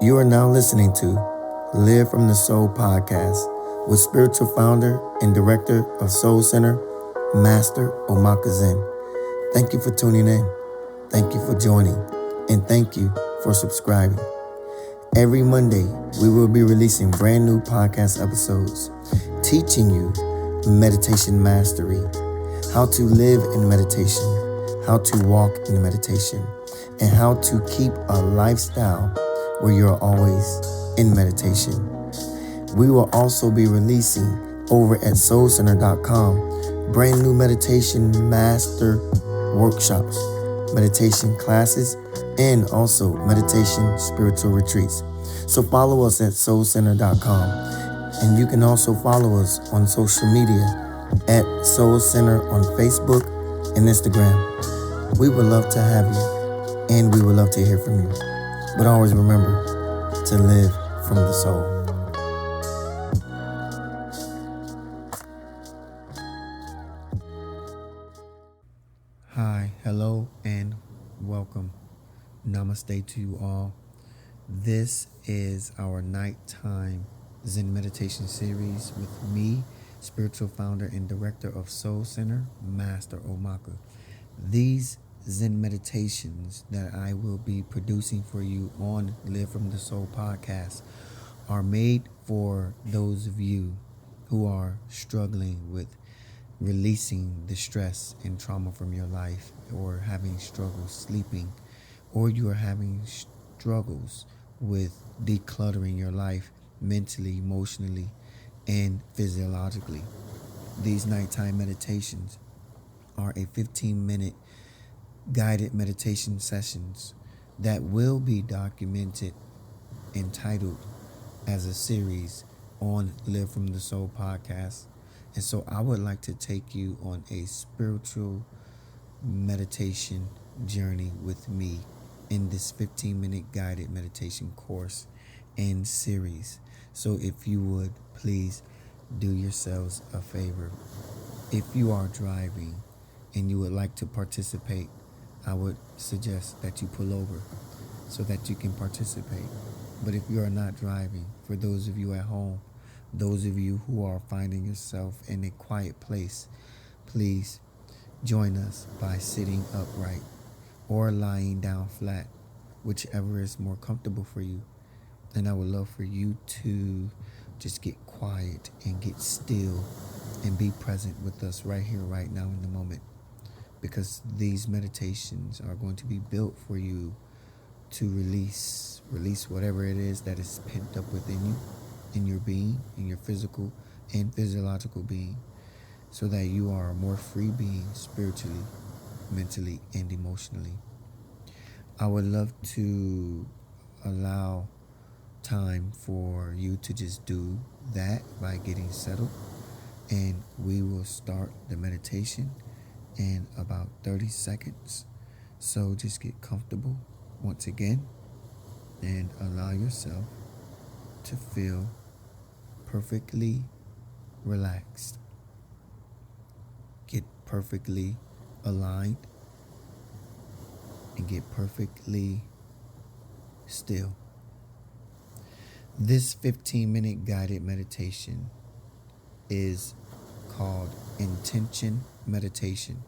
You are now listening to Live from the Soul podcast with spiritual founder and director of Soul Center, Master Omaka Zen. Thank you for tuning in. Thank you for joining. And thank you for subscribing. Every Monday, we will be releasing brand new podcast episodes teaching you meditation mastery, how to live in meditation, how to walk in meditation, and how to keep a lifestyle where you're always in meditation. We will also be releasing over at soulcenter.com brand new meditation master workshops, meditation classes, and also meditation spiritual retreats. So follow us at soulcenter.com, and you can also follow us on social media at Soul Center on Facebook and Instagram. We would love to have you, and we would love to hear from you. But always remember to live from the soul. Hi, hello, and welcome. Namaste to you all. This is our nighttime Zen meditation series with me, spiritual founder and director of Soul Center, Master Omaka. These Zen meditations that I will be producing for you on Live from the Soul podcast are made for those of you who are struggling with releasing the stress and trauma from your life, or having struggles sleeping, or you are having struggles with decluttering your life mentally, emotionally, and physiologically. These nighttime meditations are a 15-minute guided meditation sessions that will be documented and titled as a series on Live from the Soul podcast. And so I would like to take you on a spiritual meditation journey with me in this 15-minute guided meditation course and series. So if you would please do yourselves a favor. If you are driving and you would like to participate, I would suggest that you pull over so that you can participate. But if you are not driving, for those of you at home, those of you who are finding yourself in a quiet place, please join us by sitting upright or lying down flat, whichever is more comfortable for you. And I would love for you to just get quiet and get still and be present with us right here, right now in the moment. Because these meditations are going to be built for you to release whatever it is that is pent up within you, in your being, in your physical and physiological being, so that you are a more free being spiritually, mentally, and emotionally. I would love to allow time for you to just do that by getting settled, and we will start the meditation in about 30 seconds. So just get comfortable once again and allow yourself to feel perfectly relaxed. Get perfectly aligned and get perfectly still. This 15-minute guided meditation is called Intention Meditation.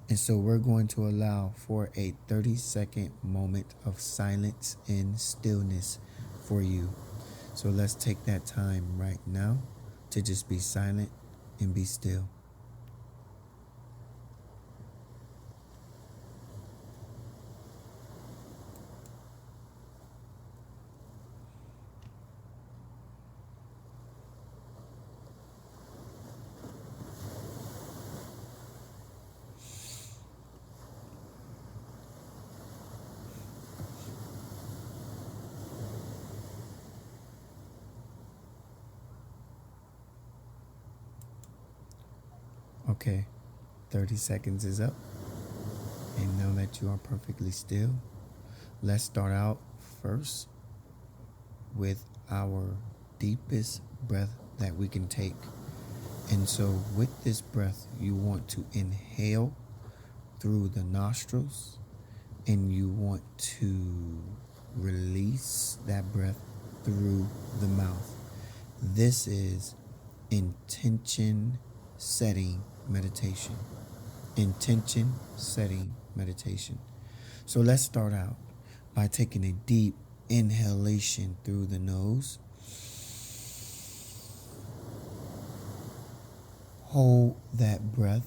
And so we're going to allow for a 30-second moment of silence and stillness for you. So let's take that time right now to just be silent and be still. Okay, 30 seconds is up. And now that you are perfectly still, let's start out first with our deepest breath that we can take. And so with this breath, you want to inhale through the nostrils, and you want to release that breath through the mouth. This is intention setting meditation. Intention setting meditation. So let's start out by taking a deep inhalation through the nose. Hold that breath.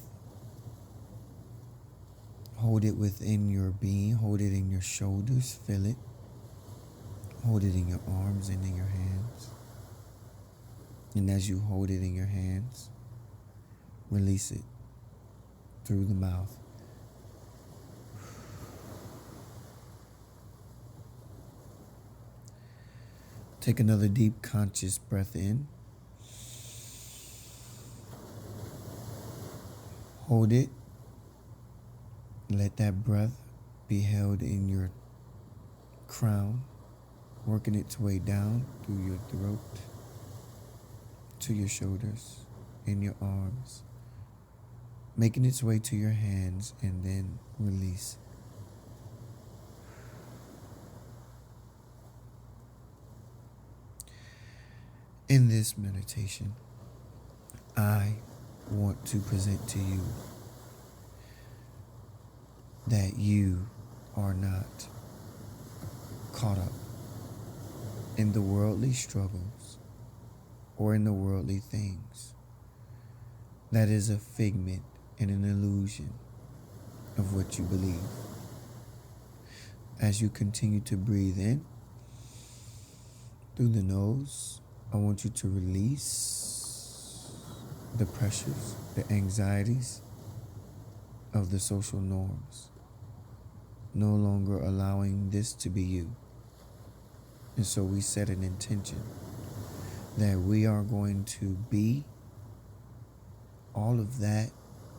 Hold it within your being. Hold it in your shoulders. Feel it. Hold it in your arms and in your hands. And as you hold it in your hands, release it through the mouth. Take another deep conscious breath in. Hold it. Let that breath be held in your crown, working its way down through your throat, to your shoulders, in your arms, making its way to your hands, and then release. In this meditation, I want to present to you that you are not caught up in the worldly struggles or in the worldly things. That is a figment and an illusion of what you believe. As you continue to breathe in through the nose, I want you to release the pressures, the anxieties of the social norms. No longer allowing this to be you. And so we set an intention that we are going to be all of that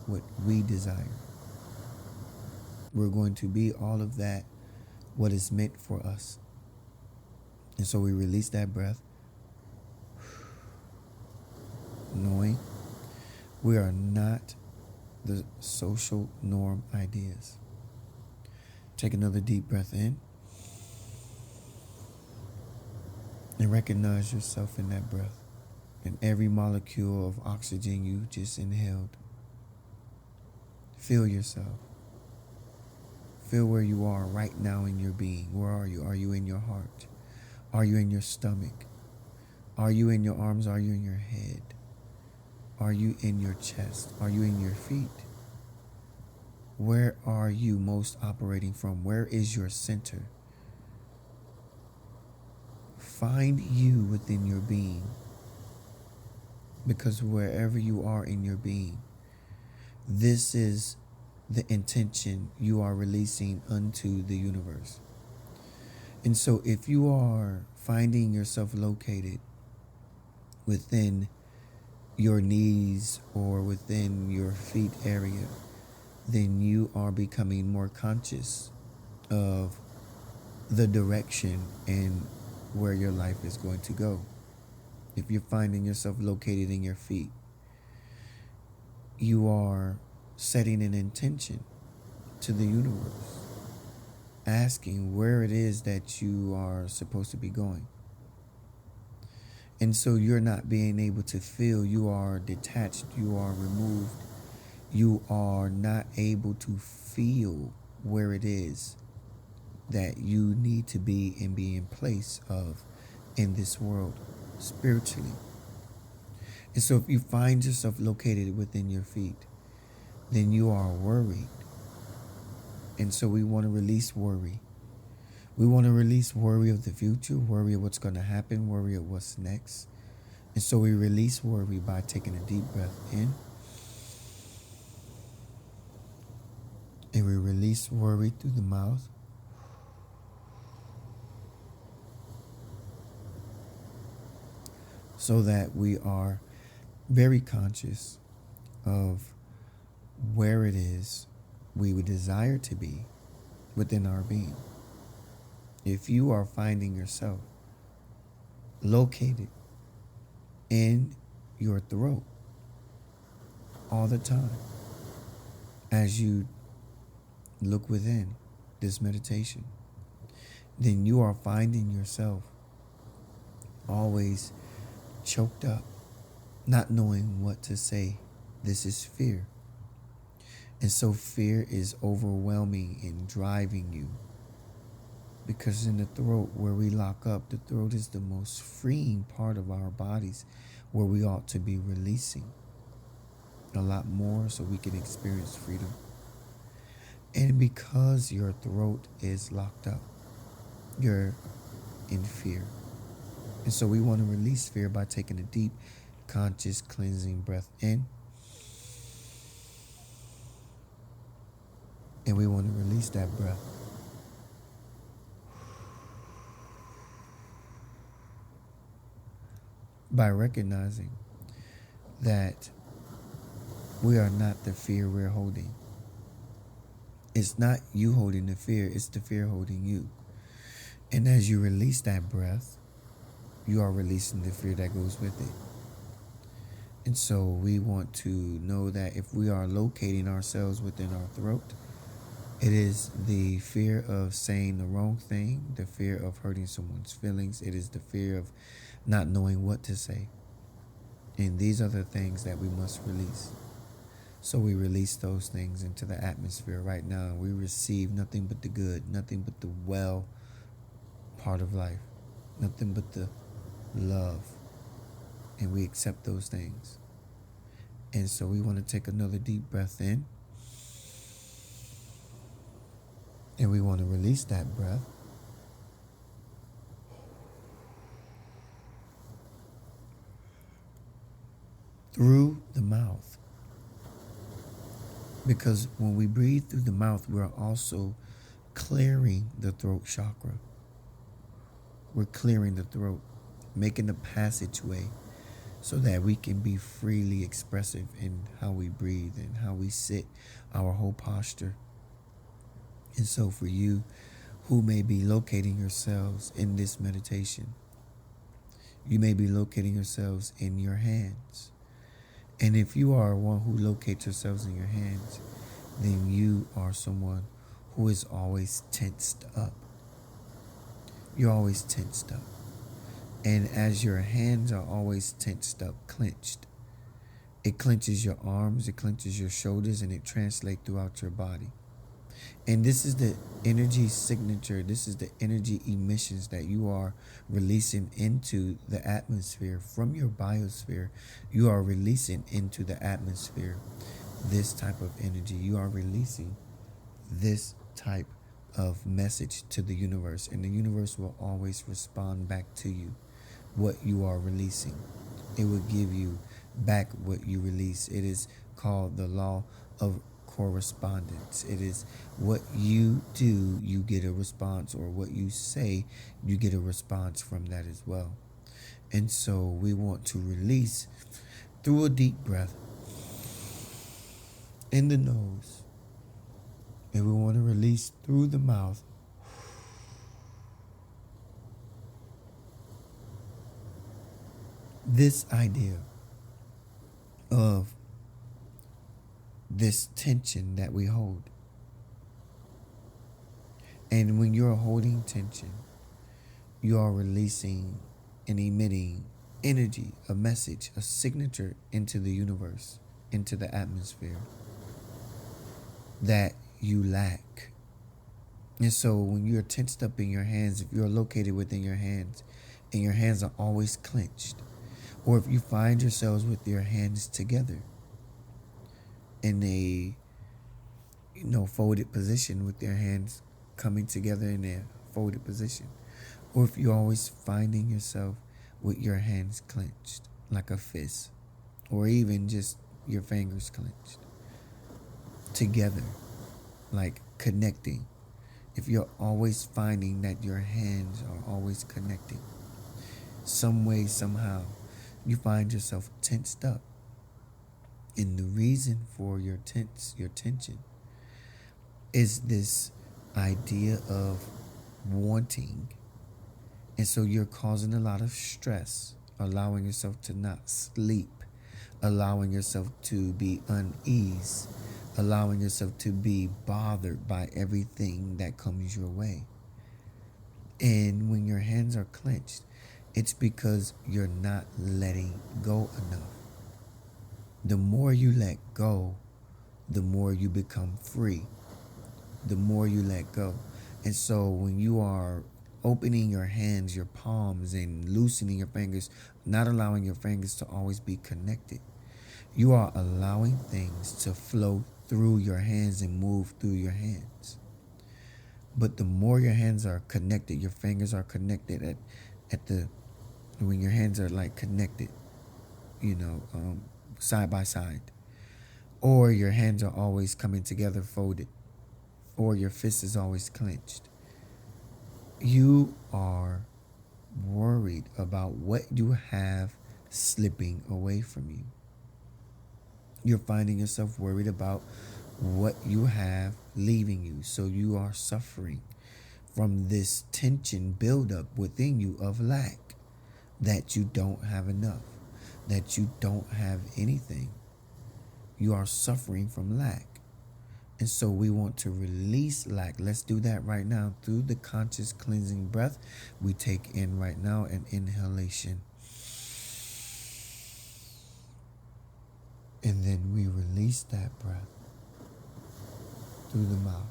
what we desire. We're going to be all of that what is meant for us. And so we release that breath, knowing we are not the social norm ideas. Take another deep breath in and recognize yourself in that breath and every molecule of oxygen you just inhaled. Feel yourself. Feel where you are right now in your being. Where are you? Are you in your heart? Are you in your stomach? Are you in your arms? Are you in your head? Are you in your chest? Are you in your feet? Where are you most operating from? Where is your center? Find you within your being. Because wherever you are in your being, this is the intention you are releasing unto the universe. And so if you are finding yourself located within your knees or within your feet area, then you are becoming more conscious of the direction and where your life is going to go. If you're finding yourself located in your feet, you are setting an intention to the universe, asking where it is that you are supposed to be going. And so you're not being able to feel, you are detached, you are removed. You are not able to feel where it is that you need to be and be in place of in this world spiritually. And so if you find yourself located within your feet, then you are worried. And so we want to release worry. We want to release worry of the future, worry of what's going to happen, worry of what's next. And so we release worry by taking a deep breath in. And we release worry through the mouth. So that we are very conscious of where it is we would desire to be within our being. If you are finding yourself located in your throat all the time as you look within this meditation, then you are finding yourself always choked up, not knowing what to say. This is fear. And so fear is overwhelming and driving you. Because in the throat, where we lock up, the throat is the most freeing part of our bodies, where we ought to be releasing a lot more so we can experience freedom. And because your throat is locked up, you're in fear. And so we want to release fear by taking a deep, conscious, cleansing breath in. And we want to release that breath. By recognizing that we are not the fear we're holding. It's not you holding the fear, it's the fear holding you. And as you release that breath, you are releasing the fear that goes with it. And so we want to know that if we are locating ourselves within our throat, it is the fear of saying the wrong thing, the fear of hurting someone's feelings. It is the fear of not knowing what to say. And these are the things that we must release. So we release those things into the atmosphere right now. We receive nothing but the good, nothing but the well part of life, nothing but the love. And we accept those things. And so we want to take another deep breath in. And we want to release that breath. Through the mouth. Because when we breathe through the mouth, we're also clearing the throat chakra. We're clearing the throat, making a passageway so that we can be freely expressive in how we breathe and how we sit, our whole posture. And so for you who may be locating yourselves in this meditation, you may be locating yourselves in your hands. And if you are one who locates yourselves in your hands, then you are someone who is always tensed up. You're always tensed up. And as your hands are always tensed up, clenched, it clenches your arms, it clenches your shoulders, and it translates throughout your body. And this is the energy signature. This is the energy emissions that you are releasing into the atmosphere from your biosphere. You are releasing into the atmosphere this type of energy. You are releasing this type of message to the universe. And the universe will always respond back to you what you are releasing. It will give you back what you release. It is called the law of correspondence. It is what you do, you get a response, or what you say, you get a response from that as well. And so we want to release through a deep breath in the nose, and we want to release through the mouth. This idea of this tension that we hold. And when you're holding tension, you are releasing and emitting energy, a message, a signature into the universe, into the atmosphere that you lack. And so when you're tensed up in your hands, if you're located within your hands and your hands are always clenched, or if you find yourselves with your hands together in a folded position, with your hands coming together in a folded position, or if you're always finding yourself with your hands clenched like a fist, or even just your fingers clenched together, like connecting. If you're always finding that your hands are always connecting, some way, somehow, you find yourself tensed up. And the reason for your tension is this idea of wanting. And so you're causing a lot of stress, allowing yourself to not sleep, allowing yourself to be unease, allowing yourself to be bothered by everything that comes your way. And when your hands are clenched, It's because you're not letting go enough. The more you let go, the more you become free. The more you let go. And so when you are opening your hands, your palms, and loosening your fingers, not allowing your fingers to always be connected, you are allowing things to flow through your hands and move through your hands. But the more your hands are connected, your fingers are connected when your hands are like connected, side by side, or your hands are always coming together folded, or your fist is always clenched, you are worried about what you have slipping away from you. You're finding yourself worried about what you have leaving you. So you are suffering from this tension buildup within you of lack, that you don't have enough, that you don't have anything. You are suffering from lack. And so we want to release lack. Let's do that right now through the conscious cleansing breath we take in right now, an inhalation. And then we release that breath through the mouth.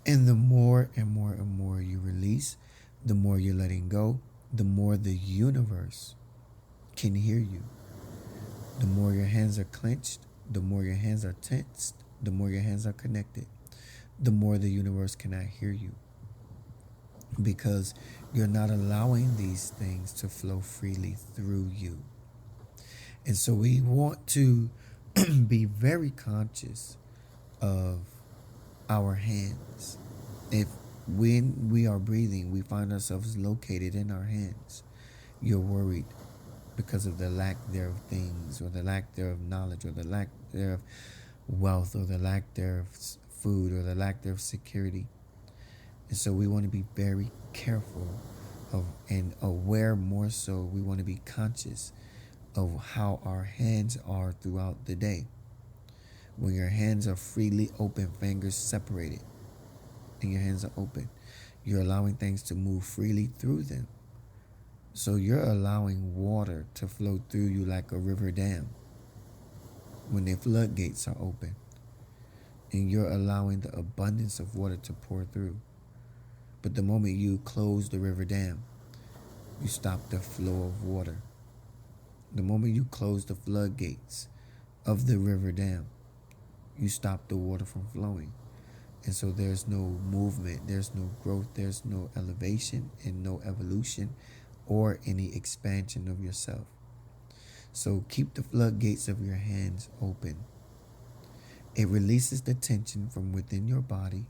And the more and more and more you release, the more you're letting go, the more the universe can hear you. The more your hands are clenched, the more your hands are tensed, the more your hands are connected, the more the universe cannot hear you. Because you're not allowing these things to flow freely through you. And so we want to be very conscious of our hands. If when we are breathing, we find ourselves located in our hands, you're worried because of the lack thereof things, or the lack thereof knowledge, or the lack thereof wealth, or the lack thereof food, or the lack thereof security. And so we want to be very careful of, and aware more so, we want to be conscious of how our hands are throughout the day. When your hands are freely open, fingers separated, and your hands are open, you're allowing things to move freely through them. So you're allowing water to flow through you like a river dam when the floodgates are open. And you're allowing the abundance of water to pour through. But the moment you close the river dam, you stop the flow of water. The moment you close the floodgates of the river dam, you stop the water from flowing. And so there's no movement, there's no growth, there's no elevation and no evolution or any expansion of yourself. So keep the floodgates of your hands open. It releases the tension from within your body,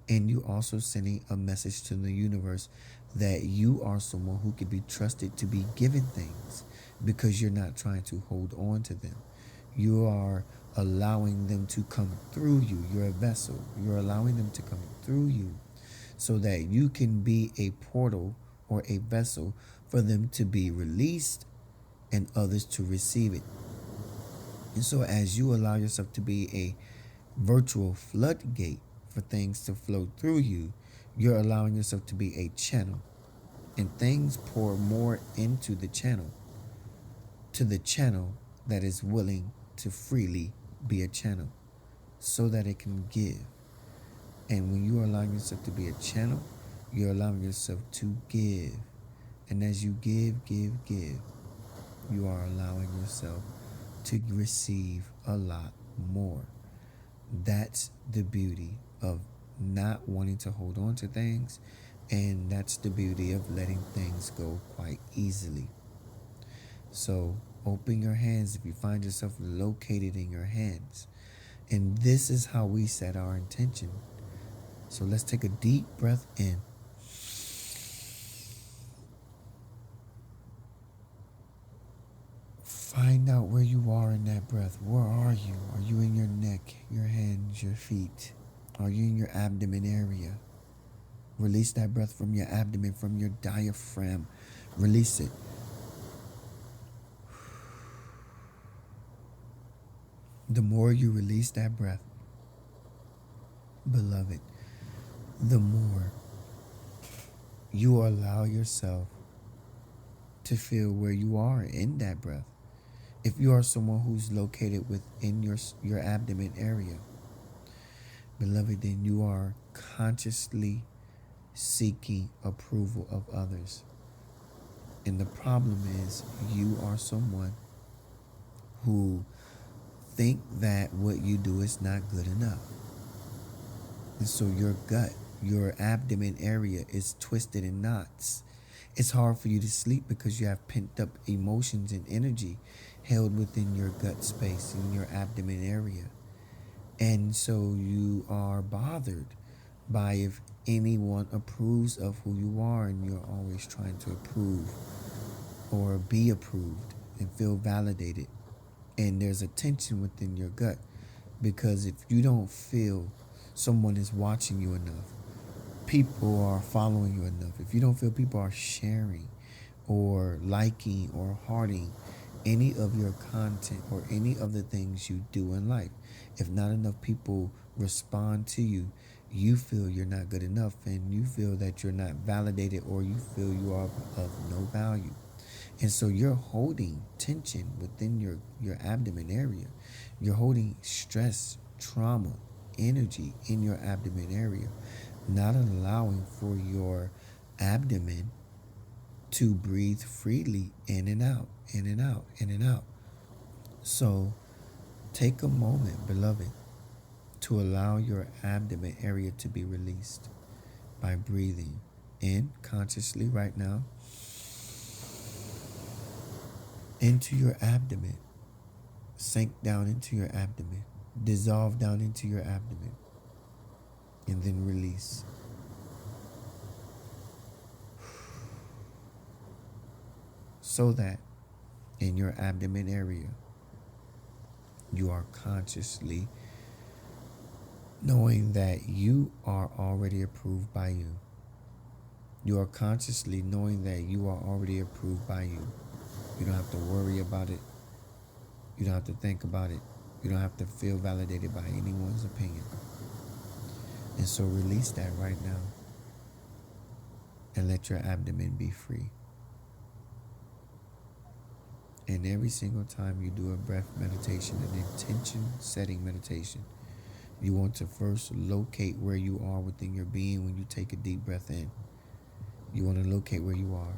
and you also sending a message to the universe that you are someone who can be trusted to be given things, because you're not trying to hold on to them. You are allowing them to come through you. You're a vessel. You're allowing them to come through you so that you can be a portal or a vessel for them to be released and others to receive it. And so as you allow yourself to be a virtual floodgate for things to flow through you, you're allowing yourself to be a channel. And things pour more into the channel, to the channel that is willing to freely be a channel so that it can give. And when you are allowing yourself to be a channel, you're allowing yourself to give. And as you give, you are allowing yourself to receive a lot more. That's the beauty of not wanting to hold on to things, and that's the beauty of letting things go quite easily. So open your hands if you find yourself located in your hands. And this is how we set our intention. So let's take a deep breath in. Find out where you are in that breath. Where are you? Are you in your neck, your hands, your feet? Are you in your abdomen area? Release that breath from your abdomen, from your diaphragm. Release it. The more you release that breath, beloved, the more you allow yourself to feel where you are in that breath. If you are someone who's located within your abdomen area, beloved, then you are consciously seeking approval of others. And the problem is you are someone who think that what you do is not good enough. And so your gut, your abdomen area is twisted in knots. It's hard for you to sleep because you have pent up emotions and energy held within your gut space in your abdomen area. And so you are bothered by if anyone approves of who you are, and you're always trying to approve or be approved and feel validated. And there's a tension within your gut because if you don't feel someone is watching you enough, people are following you enough, if you don't feel people are sharing or liking or hearting any of your content or any of the things you do in life, if not enough people respond to you, you feel you're not good enough, and you feel that you're not validated, or you feel you are of no value. And so you're holding tension within your abdomen area. You're holding stress, trauma, energy in your abdomen area, not allowing for your abdomen to breathe freely in and out, in and out, in and out. So take a moment, beloved, to allow your abdomen area to be released by breathing in consciously right now into your abdomen. Sink down into your abdomen. Dissolve down into your abdomen. And then release. So that in your abdomen area, you are consciously knowing that you are already approved by you. You are consciously knowing that you are already approved by you. You don't have to worry about it. You don't have to think about it. You don't have to feel validated by anyone's opinion. And so release that right now and let your abdomen be free. And every single time you do a breath meditation, an intention setting meditation, you want to first locate where you are within your being when you take a deep breath in. You want to locate where you are.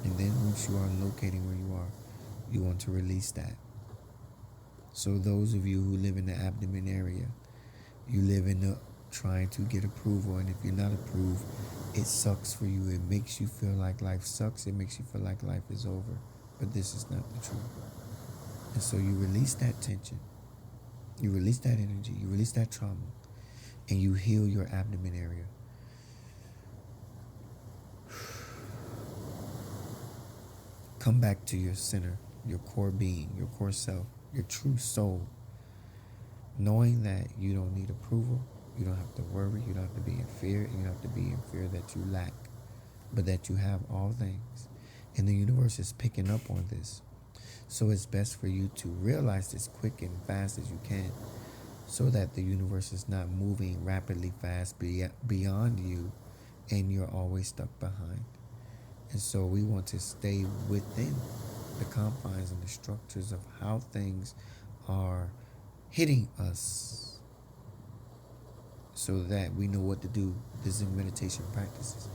And then once you are locating where you are, you want to release that. So those of you who live in the abdomen area, you live in the trying to get approval, and if you're not approved, it sucks for you. It makes you feel like life sucks. It makes you feel like life is over. But this is not the truth. And so you release that tension. You release that energy. You release that trauma. And you heal your abdomen area. Come back to your center, your core being, your core self, your true soul. Knowing that you don't need approval. You don't have to worry. You don't have to be in fear. You don't have to be in fear that you lack. But that you have all things. And the universe is picking up on this. So it's best for you to realize this quick and fast as you can, so that the universe is not moving rapidly fast beyond you and you're always stuck behind. And so we want to stay within the confines and the structures of how things are hitting us, so that we know what to do. The Zhen meditation practices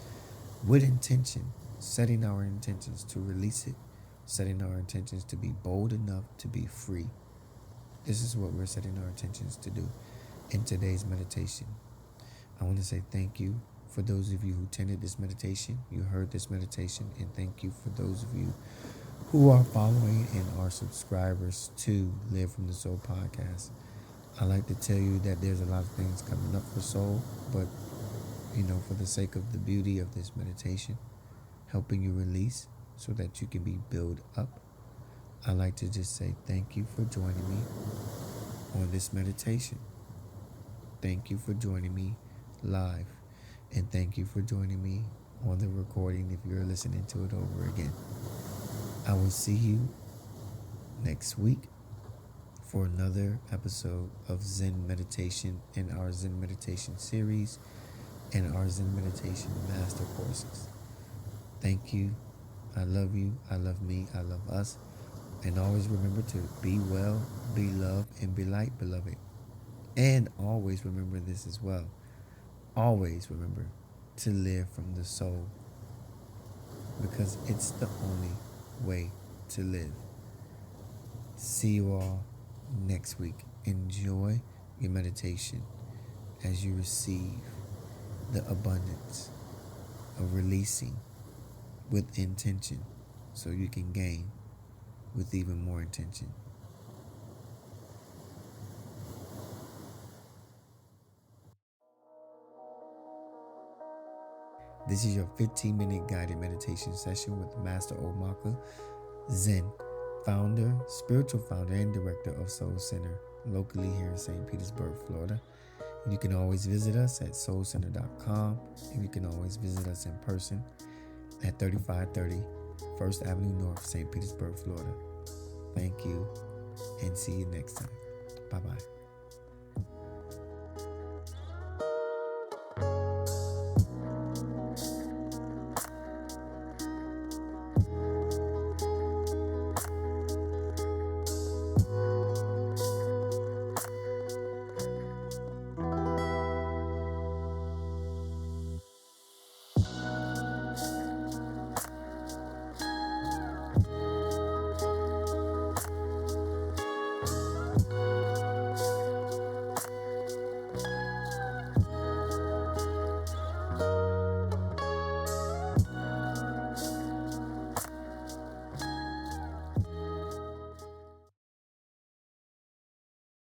with intention, setting our intentions to release it, setting our intentions to be bold enough to be free. This is what we're setting our intentions to do in today's meditation. I want to say thank you for those of you who attended this meditation, you heard this meditation, and thank you for those of you who are following and are subscribers to Live from the Soul podcast. I like to tell you that there's a lot of things coming up for Soul, but for the sake of the beauty of this meditation, helping you release so that you can be built up, I like to just say thank you for joining me on this meditation. Thank you for joining me live, and thank you for joining me on the recording if you're listening to it over again. I will see you next week for another episode of Zen Meditation in our Zen Meditation series and our Zen Meditation Master courses. Thank you. I love you. I love me. I love us. And always remember to be well, be love, and be light, beloved. And always remember this as well. Always remember to live from the soul, because it's the only way to live. See you all next week. Enjoy your meditation as you receive the abundance of releasing with intention, so you can gain with even more intention. This is your 15-minute guided meditation session with Master Omaka, Zen, founder, spiritual founder, and director of Sohl Center, locally here in St. Petersburg, Florida. You can always visit us at soulcenter.com, and you can always visit us in person at 3530 First Avenue North, St. Petersburg, Florida. Thank you, and see you next time. Bye-bye.